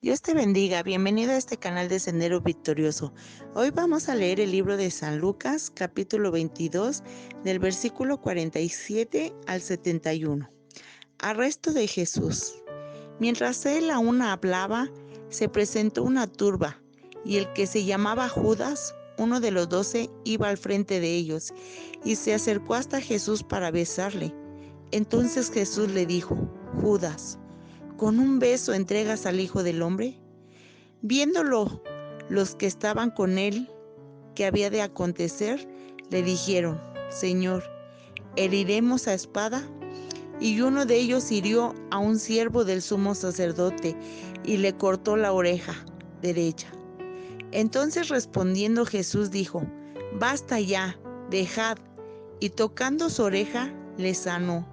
Dios te bendiga, bienvenido a este canal de Sendero Victorioso. Hoy vamos a leer el libro de San Lucas, capítulo 22, del versículo 47 al 71. Arresto de Jesús. Mientras él aún hablaba, se presentó una turba, y el que se llamaba Judas, uno de los 12, iba al frente de ellos, y se acercó hasta Jesús para besarle. Entonces Jesús le dijo: Judas, ¿con un beso entregas al Hijo del Hombre? Viéndolo los que estaban con él que había de acontecer, le dijeron: Señor, ¿heriremos a espada? Y uno de ellos hirió a un siervo del sumo sacerdote y le cortó la oreja derecha. Entonces respondiendo Jesús dijo: Basta ya, dejad. Y tocando su oreja, le sanó.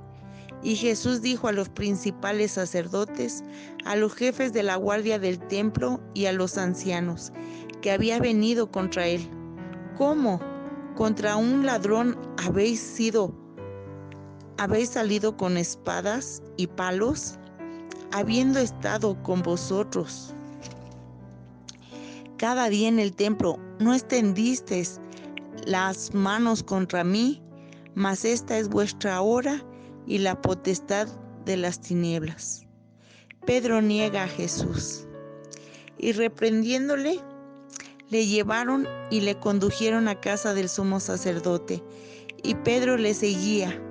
Y Jesús dijo a los principales sacerdotes, a los jefes de la guardia del templo y a los ancianos, que había venido contra él: ¿Cómo? ¿Contra un ladrón habéis salido con espadas y palos? Habiendo estado con vosotros cada día en el templo, ¿no extendisteis las manos contra mí? Mas esta es vuestra hora y la potestad de las tinieblas. Pedro niega a Jesús, y reprendiéndole, le llevaron y le condujeron a casa del sumo sacerdote. Y Pedro le seguía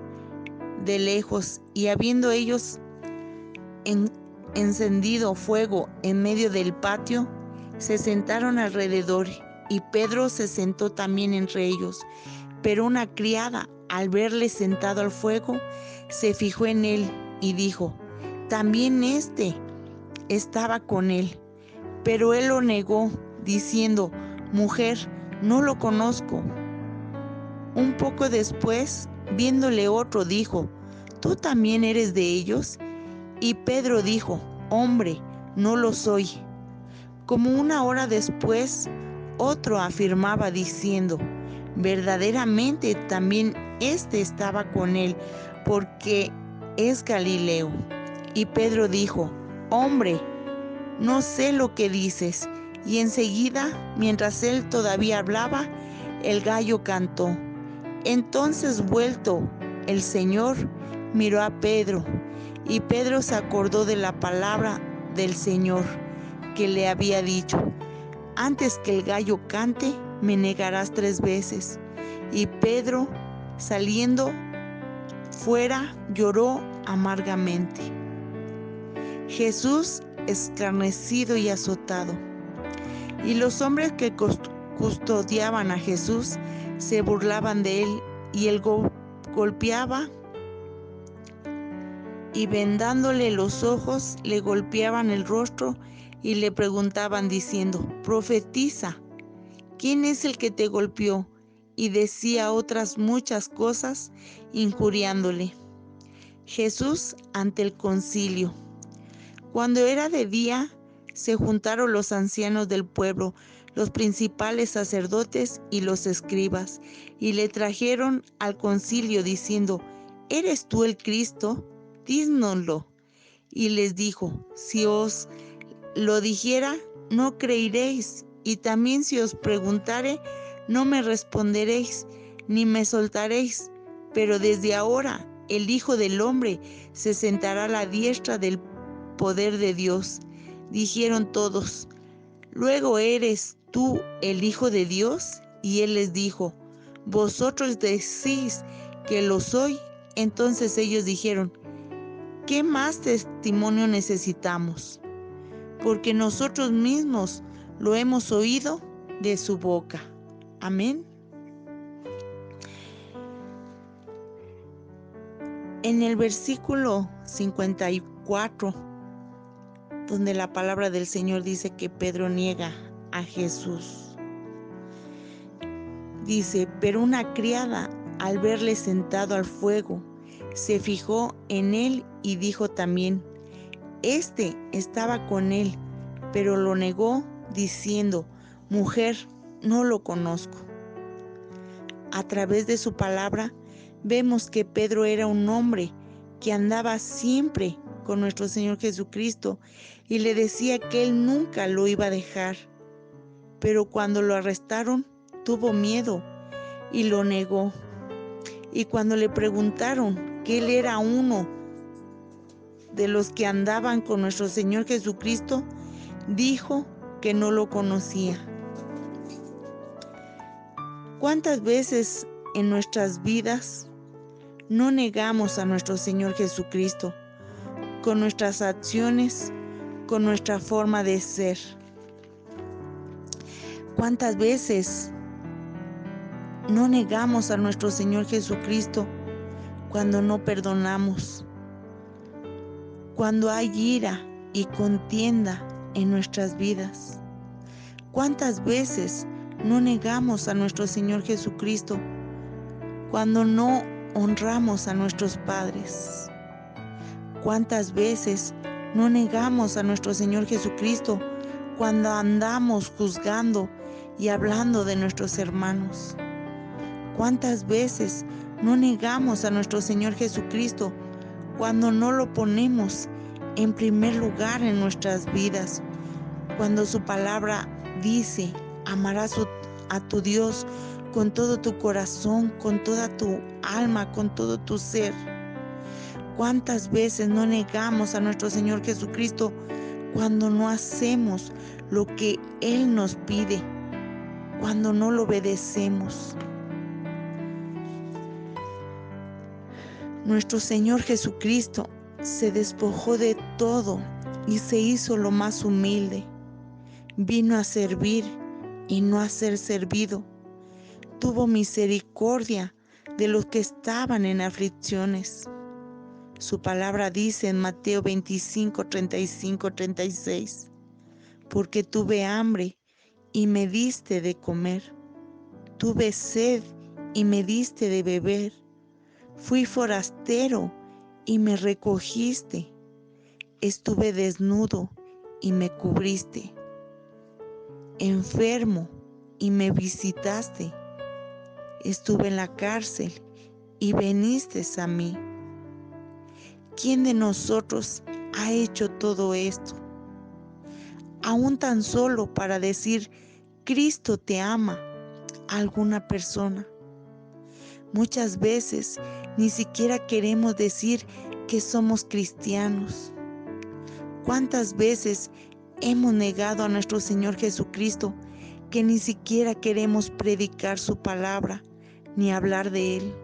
de lejos, y habiendo ellos encendido fuego en medio del patio, se sentaron alrededor, y Pedro se sentó también entre ellos. Pero una criada, al verle sentado al fuego, se fijó en él y dijo: También éste estaba con él. Pero él lo negó, diciendo: Mujer, no lo conozco. Un poco después, viéndole otro, dijo: ¿Tú también eres de ellos? Y Pedro dijo: Hombre, no lo soy. Como una hora después, otro afirmaba diciendo: Verdaderamente también éste estaba con él, porque es Galileo. Y Pedro dijo: Hombre, no sé lo que dices. Y enseguida, mientras él todavía hablaba, el gallo cantó. Entonces, vuelto el Señor, miró a Pedro, y Pedro se acordó de la palabra del Señor que le había dicho: Antes que el gallo cante, me negarás 3 veces. Y Pedro, saliendo fuera, lloró amargamente. Jesús escarnecido y azotado. Y los hombres que custodiaban a Jesús se burlaban de él, y él golpeaba, y vendándole los ojos, le golpeaban el rostro y le preguntaban diciendo: Profetiza, ¿quién es el que te golpeó? Y decía otras muchas cosas, injuriándole. Jesús ante el concilio. Cuando era de día, se juntaron los ancianos del pueblo, los principales sacerdotes y los escribas, y le trajeron al concilio diciendo: ¿Eres tú el Cristo? Dínoslo. Y les dijo: Si os lo dijera, no creeréis, y también si os preguntare, no me responderéis, ni me soltaréis. Pero desde ahora el Hijo del Hombre se sentará a la diestra del poder de Dios. Dijeron todos: ¿Luego eres tú el Hijo de Dios? Y él les dijo: Vosotros decís que lo soy. Entonces ellos dijeron: ¿Qué más testimonio necesitamos? Porque nosotros mismos lo hemos oído de su boca. Amén. En el versículo 54, donde la palabra del Señor dice que Pedro niega a Jesús, dice: pero una criada, al verle sentado al fuego, se fijó en él y dijo también: Este estaba con él. Pero lo negó, diciendo: Mujer, no lo conozco. A través de su palabra vemos que Pedro era un hombre que andaba siempre con nuestro Señor Jesucristo, y le decía que él nunca lo iba a dejar. Pero cuando lo arrestaron, tuvo miedo y lo negó. Y cuando le preguntaron que él era uno de los que andaban con nuestro Señor Jesucristo, dijo que no lo conocía. ¿Cuántas veces en nuestras vidas no negamos a nuestro Señor Jesucristo con nuestras acciones, con nuestra forma de ser? ¿Cuántas veces no negamos a nuestro Señor Jesucristo cuando no perdonamos? Cuando hay ira y contienda en nuestras vidas. ¿Cuántas veces no negamos a nuestro Señor Jesucristo cuando no honramos a nuestros padres? ¿Cuántas veces no negamos a nuestro Señor Jesucristo cuando andamos juzgando y hablando de nuestros hermanos? ¿Cuántas veces no negamos a nuestro Señor Jesucristo cuando no lo ponemos en primer lugar en nuestras vidas? Cuando su palabra dice: amarás a tu Dios con todo tu corazón, con toda tu alma, con todo tu ser. ¿Cuántas veces no negamos a nuestro Señor Jesucristo cuando no hacemos lo que Él nos pide, cuando no lo obedecemos? Nuestro Señor Jesucristo se despojó de todo y se hizo lo más humilde. Vino a servir y no a ser servido. Tuvo misericordia de los que estaban en aflicciones. Su palabra dice en Mateo 25, 35, 36: porque tuve hambre y me diste de comer. Tuve sed y me diste de beber. Fui forastero y me recogiste. Estuve desnudo y me cubriste. Enfermo y me visitaste. Estuve en la cárcel y viniste a mí. ¿Quién de nosotros ha hecho todo esto? Aún tan solo para decir: Cristo te ama, a alguna persona. Muchas veces ni siquiera queremos decir que somos cristianos. ¿Cuántas veces hemos negado a nuestro Señor Jesucristo que ni siquiera queremos predicar su palabra ni hablar de Él?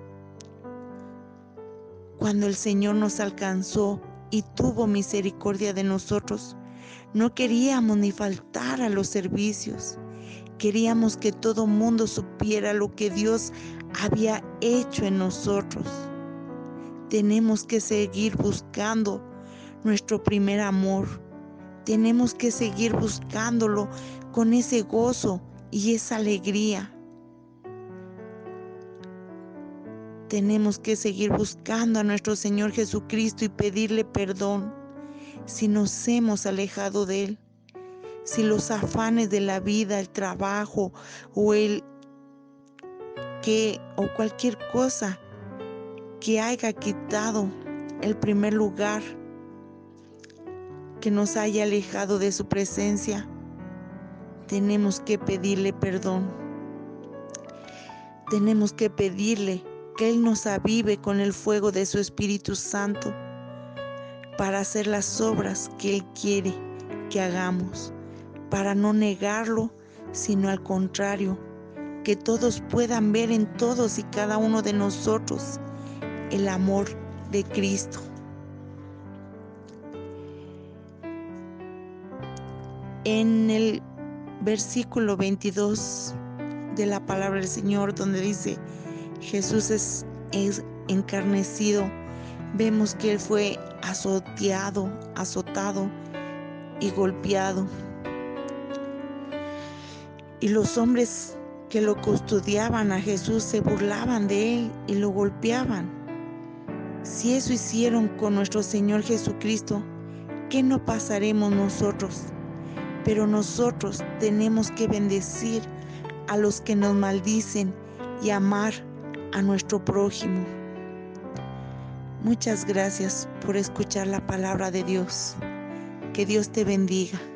Cuando el Señor nos alcanzó y tuvo misericordia de nosotros, no queríamos ni faltar a los servicios. Queríamos que todo mundo supiera lo que Dios había hecho en nosotros. Tenemos que seguir buscando nuestro primer amor. Tenemos que seguir buscándolo con ese gozo y esa alegría. Tenemos que seguir buscando a nuestro Señor Jesucristo y pedirle perdón si nos hemos alejado de Él. Si los afanes de la vida, el trabajo o cualquier cosa que haya quitado el primer lugar, que nos haya alejado de su presencia, tenemos que pedirle perdón. Tenemos que pedirle que Él nos avive con el fuego de su Espíritu Santo para hacer las obras que Él quiere que hagamos, para no negarlo, sino al contrario, que todos puedan ver en todos y cada uno de nosotros el amor de Cristo. En el versículo 22 de la palabra del Señor, donde dice: Jesús es encarnecido, vemos que Él fue azotado y golpeado. Y los hombres que lo custodiaban a Jesús se burlaban de Él y lo golpeaban. Si eso hicieron con nuestro Señor Jesucristo, ¿qué no pasaremos nosotros? Pero nosotros tenemos que bendecir a los que nos maldicen y amar a nuestro prójimo. Muchas gracias por escuchar la palabra de Dios. Que Dios te bendiga.